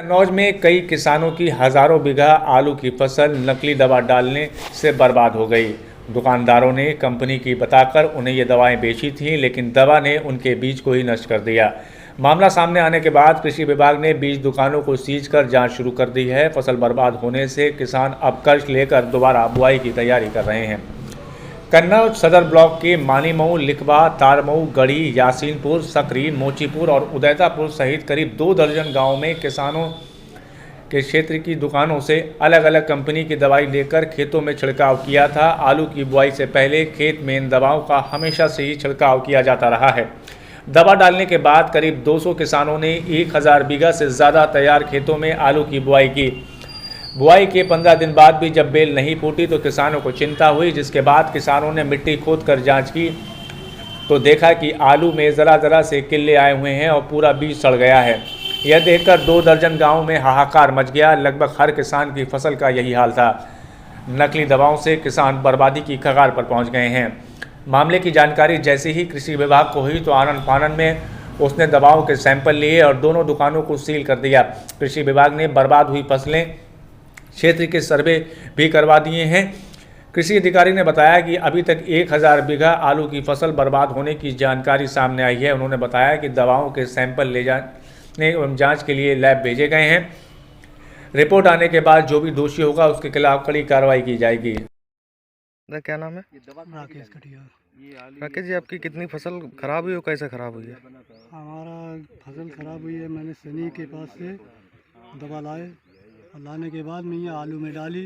कन्नौज में कई किसानों की हजारों बीघा आलू की फसल नकली दवा डालने से बर्बाद हो गई। दुकानदारों ने कंपनी की बताकर उन्हें ये दवाएं बेची थीं, लेकिन दवा ने उनके बीज को ही नष्ट कर दिया। मामला सामने आने के बाद कृषि विभाग ने बीज दुकानों को सीज कर जांच शुरू कर दी है। फसल बर्बाद होने से किसान अब कर्ज लेकर दोबारा बुआई की तैयारी कर रहे हैं। कन्नौज सदर ब्लॉक के मानीमऊ, लिखवा, तारमऊ, गढ़ी, यासीनपुर, सकरी, मोचीपुर और उदैतापुर सहित करीब 2 दर्जन गांवों में किसानों के क्षेत्र की दुकानों से अलग अलग कंपनी की दवाई लेकर खेतों में छिड़काव किया था। आलू की बुआई से पहले खेत में इन दवाओं का हमेशा से ही छिड़काव किया जाता रहा है। दवा डालने के बाद करीब 200 किसानों ने 1000 बीघा से ज़्यादा तैयार खेतों में आलू की बुआई की। बुआई के 15 दिन बाद भी जब बेल नहीं फूटी तो किसानों को चिंता हुई, जिसके बाद किसानों ने मिट्टी खोद कर जाँच की तो देखा कि आलू में ज़रा ज़रा से किल्ले आए हुए हैं और पूरा बीज सड़ गया है। यह देखकर 2 दर्जन गाँव में हाहाकार मच गया। लगभग हर किसान की फसल का यही हाल था। नकली दवाओं से किसान बर्बादी की कगार पर पहुंच गए हैं। मामले की जानकारी जैसे ही कृषि विभाग को हुई तो आनन फानन में उसने दवाओं के सैंपल लिए और दोनों दुकानों को सील कर दिया। कृषि विभाग ने बर्बाद हुई फसलें क्षेत्र के सर्वे भी करवा दिए हैं। कृषि अधिकारी ने बताया कि अभी तक 1000 बीघा आलू की फसल बर्बाद होने की जानकारी सामने आई है। उन्होंने बताया कि दवाओं के सैंपल ले जाने एवं जांच के लिए लैब भेजे गए हैं। रिपोर्ट आने के बाद जो भी दोषी होगा उसके खिलाफ कड़ी कार्रवाई की जाएगी। क्या नाम है? राकेश कटियार। राकेश जी, आपकी कितनी फसल खराब हुई और कैसे खराब हुई है? हमारा फसल खराब हुई है। मैंने सनी के पास से दवा लाए और लाने के बाद मैया आलू में डाली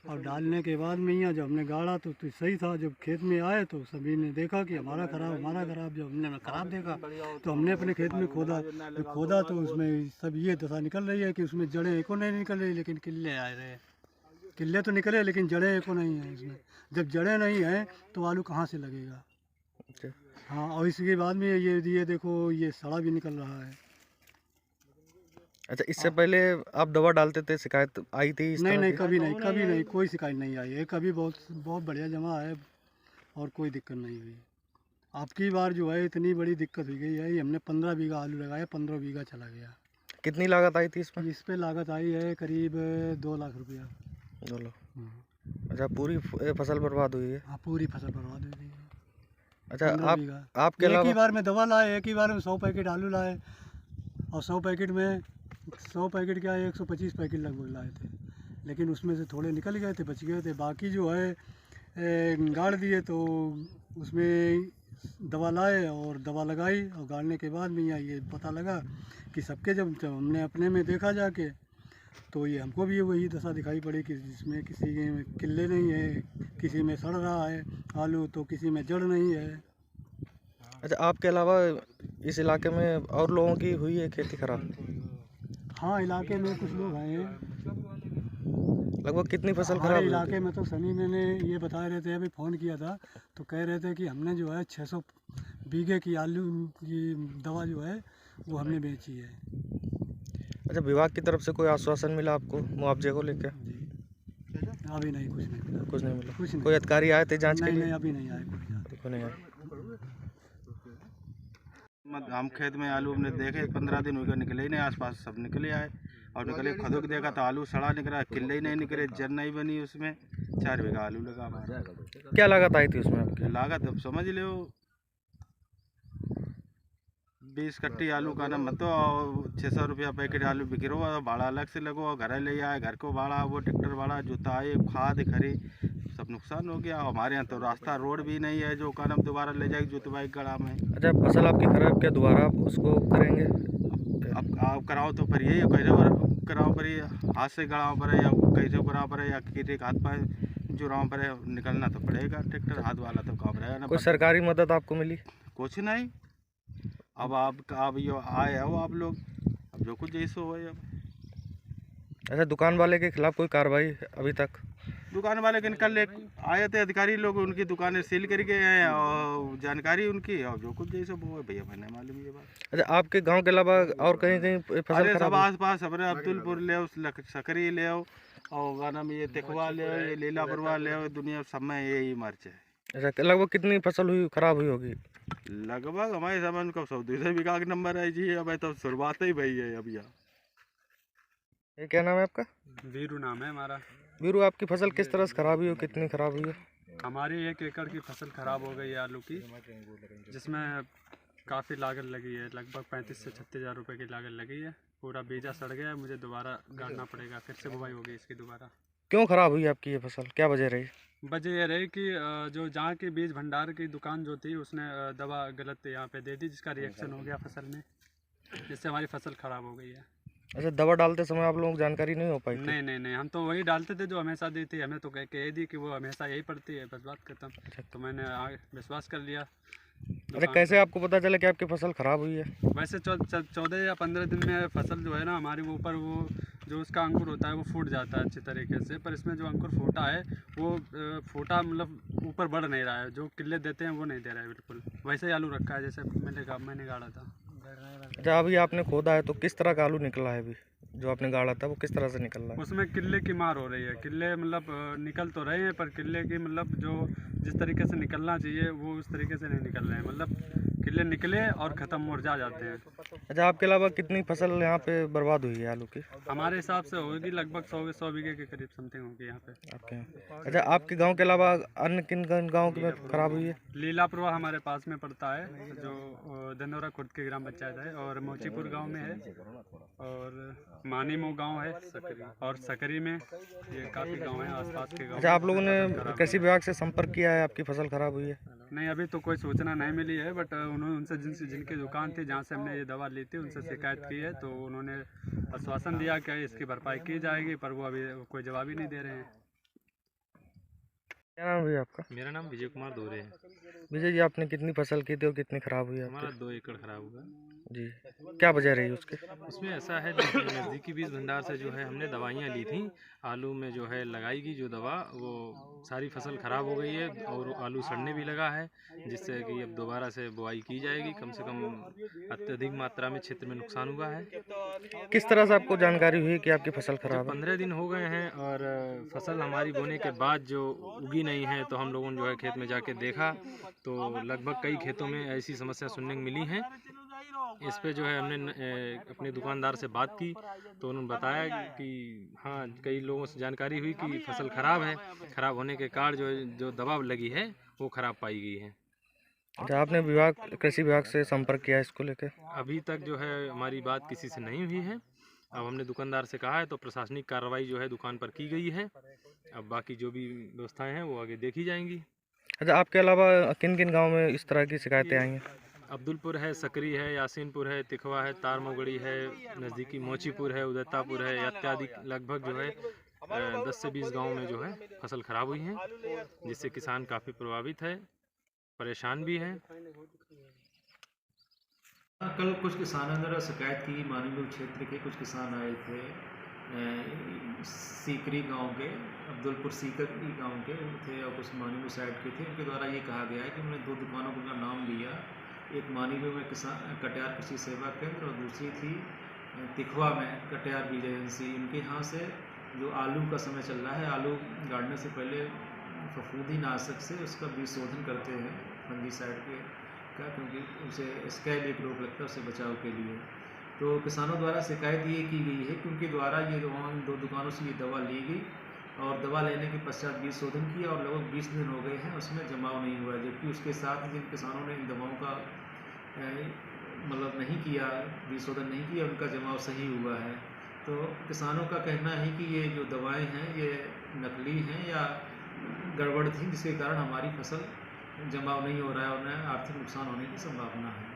और डालने के बाद मैया जब हमने गाड़ा तो सही था। जब खेत में आए तो सभी ने देखा कि हमारा खराब। जब हमने खराब देखा तो हमने अपने खेत में खोदा तो उसमें सब ये दशा निकल रही है कि उसमें जड़ें एको नहीं निकल रही, लेकिन किल्ले आ रहे हैं। किल्ले तो निकले लेकिन जड़ें एको नहीं है इसमें। जब जड़ें नहीं हैं तो आलू कहाँ से लगेगा। हाँ, और इसके बाद में ये देखो ये सड़ा भी निकल रहा है। अच्छा, इससे पहले आप दवा डालते थे, शिकायत आई थी इस तरह नहीं, की? कभी नहीं, कोई शिकायत नहीं आई है। कभी बहुत बढ़िया जमा है और कोई दिक्कत नहीं हुई। आपकी बार जो है इतनी बड़ी दिक्कत हो गई है। हमने 15 बीघा आलू लगाया, 15 बीघा चला गया। कितनी लागत आई थी इसमें? इस पे लागत आई है करीब 2 लाख रुपया। 2 लाख। अच्छा, पूरी फसल बर्बाद हुई है? हाँ, पूरी फसल बर्बाद हुई थी। अच्छा, 15 बीघा। आपके एक ही अलावा बार में दवा लाए, एक ही बार में 100 पैकेट आलू लाए और 100 पैकेट में 100 पैकेट क्या 125 पैकेट लगभग लाए थे। लेकिन उसमें से थोड़े निकल गए थे, बच गए थे। बाकी जो है गाड़ दिए। तो उसमें दवा लाए और दवा लगाई और गाड़ने के बाद में ये पता लगा कि सबके जब हमने अपने में देखा जाके तो ये हमको भी वही दशा दिखाई पड़ी कि जिसमें किसी में किल्ले नहीं है, किसी में सड़ रहा है आलू तो किसी में जड़ नहीं है। अच्छा, आपके अलावा इस इलाके में और लोगों की हुई है खेती खराब? हाँ, इलाके में कुछ लोग हैं। लगभग कितनी फसल खराब हमारे हुई इलाके थी? में तो सनी मैंने ये बता रहे थे, अभी फ़ोन किया था तो कह रहे थे कि हमने जो है 600 बीघे की आलू की दवा जो है वो हमने बेची है। अच्छा, विभाग की तरफ से कोई आश्वासन मिला आपको मुआवजे को लेकर? जी, अभी नहीं, कुछ नहीं मिला। कुछ नहीं मिला? कुछ नहीं। कोई अधिकारी आए थे जांच के लिए? नहीं, अभी नहीं आए कोई। कोई नहीं आए। हम खेत में आलू हमने देखे 15 दिन हो गए, निकले ही नहीं। आसपास सब निकले आए और निकले खुद देखा तो आलू सड़ा निकला, किले ही नहीं निकले, जड़ नहीं बनी उसमें। 4 बीघा आलू लगा हमारा। क्या लागत आई थी उसमें आपकी? लागत अब समझ लो 20 कट्टी आलू का ना मत 600 रुपया पैकेट आलू बिक रहा है। भाड़ा अलग से लगो, घर ले आए, घर को भाड़ा, वो ट्रैक्टर भाड़ा, जुताई, खाद खरी, सब नुकसान हो गया। हमारे यहाँ तो रास्ता रोड भी नहीं है जो कारण दोबारा ले जाएगी जुतवाई गड़ा में। अच्छा, फसल आपकी खराब, क्या दोबारा आप उसको करेंगे? अब आप कराओ तो फिर यही कैसे कराओ पर, हाथ से गड़ाओ पर या कैसे कराओ पर या किसी हाथ पाए जुड़ाओ पर निकलना तो पड़ेगा। ट्रैक्टर हाथ वाला तो काम रहेगा ना। कोई सरकारी मदद आपको मिली? कुछ नहीं। अब ये आए हो आप लोग, अब जो कुछ जैसे हो अब। अच्छा, दुकान वाले के खिलाफ कोई कार्रवाई अभी तक? दुकान वाले के कल आए थे अधिकारी लोग, उनकी दुकानें सील करके आए और जानकारी उनकी, और जो कुछ जैसे वो है भैया मैंने मालूम ये बात। अच्छा, आपके गांव के अलावा और कहीं कहीं फसल अरे खराब सब हुई? आस पास अपने अब्दुलपुर ले आओ, सकरी ले आओ और गाना में ये तिखवा ले आओ, ये लीलापुरवा ले आओ, दुनिया सब में यही मर्च है। अच्छा, लगभग कितनी फसल हुई खराब हुई होगी? लगभग हमारे सामान का 100-200 बीघा का नंबर है जी। अब तो शुरुआत ही भई है अब यहाँ। ये क्या नाम है आपका? वीरू नाम है हमारा। वीरू, आपकी फसल किस तरह से खराब हुई और कितनी खराब हुई है? हमारी 1 एकड़ की फसल खराब हो गई है आलू की, जिसमें काफ़ी लागत लगी है। लगभग 35 से 36 हज़ार रुपये की लागत लगी है। पूरा बीजा सड़ गया है, मुझे दोबारा गाड़ना पड़ेगा, फिर से बुवाई होगी इसकी दोबारा। क्यों खराब हुई आपकी ये फसल, क्या वजह रही? वजह यह रही कि जो जहाँ की बीज भंडार की दुकान जो थी उसने दवा गलत यहाँ पे दे दी, जिसका रिएक्शन हो गया फसल में, जिससे हमारी फसल ख़राब हो गई है। अच्छा, दवा डालते समय आप लोगों को जानकारी नहीं हो पाई थी? नहीं, हम तो वही डालते थे जो हमेशा दी थी। हमें तो कह दी कि वो हमेशा यही पड़ती है, बस बात खत्म। तो मैंने विश्वास कर लिया। अच्छा, कैसे आपको पता चला कि आपकी फसल खराब हुई है? वैसे 14 या 15 दिन में फसल जो है ना हमारी, वो ऊपर वो जो उसका अंकुर होता है वो फूट जाता है अच्छी तरीके से। पर इसमें जो अंकुर फूटा है वो फूटा मतलब ऊपर बढ़ नहीं रहा है, जो किले देते हैं वो नहीं दे रहा है बिल्कुल। वैसे ही आलू रखा है जैसे मैंने गाड़ा था। अच्छा, अभी आपने खोदा है तो किस तरह का आलू निकला है? अभी जो आपने गाड़ा था वो किस तरह से निकल रहा है? उसमें किले की मार हो रही है। किले मतलब निकल तो रहे हैं, पर किले की मतलब जो जिस तरीके से निकलना चाहिए वो उस तरीके से नहीं निकल रहे हैं। मतलब किले निकले और ख़त्म मुरझा जाते हैं। अच्छा, आपके अलावा कितनी फसल यहाँ पे बर्बाद हुई है आलू की? हमारे हिसाब से होगी लगभग 100 बीघे के करीब समथिंग होगी यहाँ पे। आपके यहाँ? अच्छा, आपके गांव के अलावा अन्य किन किन गाँव में खराब हुई है? लीलापुरवा हमारे पास में पड़ता है, जो दंदौरा खुर्द की ग्राम पंचायत है, और मोचीपुर गांव में है, और मानीमो गांव है, और सकरी में। ये काफ़ी गांव हैं आसपास के गांव। अच्छा, आप लोगों ने कृषि विभाग से संपर्क किया है? आपकी फसल खराब हुई है? नहीं, अभी तो कोई सूचना नहीं मिली है, बट उन्होंने उनसे जिनकी दुकान थी जहाँ से हमने ये दवा ली थी उनसे शिकायत की है, तो उन्होंने आश्वासन दिया कि इसकी भरपाई की जाएगी, पर वो अभी कोई जवाब ही नहीं दे रहे हैं। क्या नाम है भैया आपका? मेरा नाम विजय कुमार दोरे है। विजय जी, आपने कितनी फसल की थी और कितनी खराब हुई है हमारा आपकी? 2 एकड़ खराब हुआ। जी, क्या वजह रही उसके? उसमें ऐसा है, नज़दीकी बीज भंडार से जो है हमने दवाइयाँ ली थी। आलू में जो है लगाई गई जो दवा, वो सारी फसल खराब हो गई है और आलू सड़ने भी लगा है, जिससे कि अब दोबारा से बुआई की जाएगी। कम से कम अत्यधिक मात्रा में क्षेत्र में नुकसान हुआ है। किस तरह से आपको जानकारी हुई कि आपकी फसल खराब है? 15 दिन हो गए हैं और फसल हमारी बोने के बाद जो उगी नहीं है, तो हम लोगों ने जो है खेत में जाके देखा तो लगभग कई खेतों में ऐसी समस्या सुनने को मिली हैं। इस पे जो है हमने अपने दुकानदार से बात की, तो उन्होंने बताया कि हाँ, कई लोगों से जानकारी हुई कि फसल ख़राब है। ख़राब होने के कारण जो दवा लगी है वो ख़राब पाई गई है। अच्छा, आपने कृषि विभाग से संपर्क किया है इसको लेकर? अभी तक जो है हमारी बात किसी से नहीं हुई है। अब हमने दुकानदार से कहा है तो प्रशासनिक कार्रवाई जो है दुकान पर की गई है। अब बाकी जो भी व्यवस्थाएं हैं वो आगे देखी जाएंगी। अच्छा, आपके अलावा किन किन गाँव में इस तरह की शिकायतें आई हैं? अब्दुलपुर है, सकरी है, यासीनपुर है, तिखवा है, तारमोगड़ी है, नज़दीकी मोचीपुर है, उदयतापुर है, इत्यादि लगभग जो है 10 से 20 गांव में जो है फसल खराब हुई है, जिससे किसान काफ़ी प्रभावित है, परेशान भी हैं। कल कुछ किसानों ने शिकायत की। मानीमो क्षेत्र के कुछ किसान आए थे, सीकरी गांव के, अब्दुलपुर सीकरी गांव के थे और कुछ मानीमो साइड के थे। उनके द्वारा ये कहा गया है कि उन्होंने 2 दुकानों का नाम लिया। एक मानीमो में कटियार कृषि सेवा केंद्र और दूसरी थी तिखवा में कटियार बीज एजेंसी। इनके यहाँ से जो आलू का समय चल रहा है, आलू गाड़ने से पहले फफूंदी नाशक से उसका बीज शोधन करते हैं फंजीसाइड का, क्योंकि उसे स्कैब एक रोग लगता है, उससे बचाव के लिए। तो किसानों द्वारा शिकायत ये की गई है कि उनके द्वारा ये वहाँ 2 दुकानों से ये दवा ली गई और दवा लेने के पश्चात बीज शोधन किया और लगभग 20 दिन हो गए हैं, उसमें जमाव नहीं हुआ। जबकि उसके साथ जिन किसानों ने इन दवाओं का मतलब नहीं किया, बीज शोधन नहीं किया, उनका जमाव सही हुआ है। तो किसानों का कहना है कि ये जो दवाएँ हैं ये नकली हैं या गड़बड़ थी, जिसके कारण हमारी फसल जमाव नहीं हो रहा है और उन्हें आर्थिक नुकसान होने की संभावना है।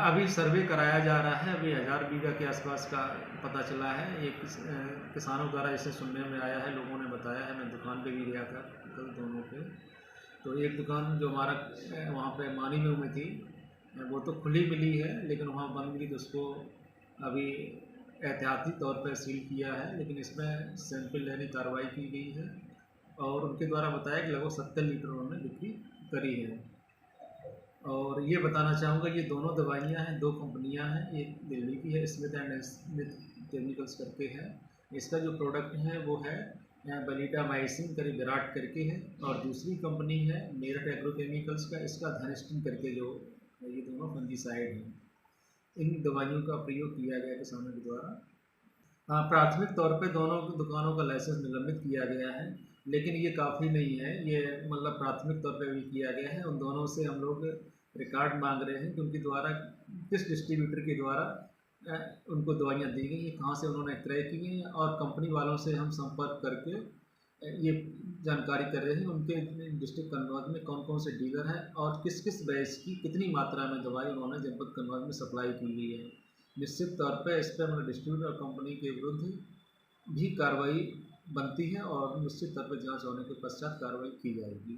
अभी सर्वे कराया जा रहा है। अभी 1000 बीघा के आसपास का पता चला है। ये किसानों द्वारा जैसे सुनने में आया है, लोगों ने बताया है। मैं दुकान पे भी गया था कल दोनों पे। तो एक दुकान जो हमारा वहाँ पे मानीमो में थी वो तो खुली मिली है, लेकिन वहाँ बंद मिली तो उसको अभी एहतियाती तौर पर सील किया है, लेकिन इसमें सैंपल लेने की कार्रवाई की गई है और उनके द्वारा बताया कि लगभग 70 लीटर उन्होंने बिक्री करी है। और ये बताना चाहूँगा, ये दोनों दवाइयाँ हैं, 2 कंपनियाँ हैं। एक दिल्ली की है, स्मिथ एंड स्मिथ केमिकल्स करके है। इसका जो प्रोडक्ट है वो है बेलिटामाइसिन करीब विराट करके है, और दूसरी कंपनी है मेरठ एग्रोकेमिकल्स का, इसका धनस्टिन करके, जो ये दोनों फंजीसाइड हैं। इन दवाइयों का प्रयोग किया गया किसानों के द्वारा। हाँ, प्राथमिक तौर पे दोनों दुकानों का लाइसेंस निलंबित किया गया है, लेकिन ये काफ़ी नहीं है। ये मतलब प्राथमिक तौर पे भी किया गया है। उन दोनों से हम लोग रिकॉर्ड मांग रहे हैं कि उनके द्वारा किस डिस्ट्रीब्यूटर के द्वारा उनको दवाइयाँ दी गई हैं, कहाँ से उन्होंने क्रय की हैं, और कंपनी वालों से हम संपर्क करके ये जानकारी कर रहे हैं उनके डिस्ट्रिक्ट कन्नौज में कौन कौन से डीलर हैं और किस किस बैच की कितनी मात्रा में दवाई उन्होंने जनपद कन्नौज में सप्लाई की हुई है। निश्चित तौर पे इस पर हमारे डिस्ट्रीब्यूटर कंपनी के विरुद्ध भी कार्रवाई बनती है और निश्चित तौर पे जांच होने के पश्चात कार्रवाई की जाएगी।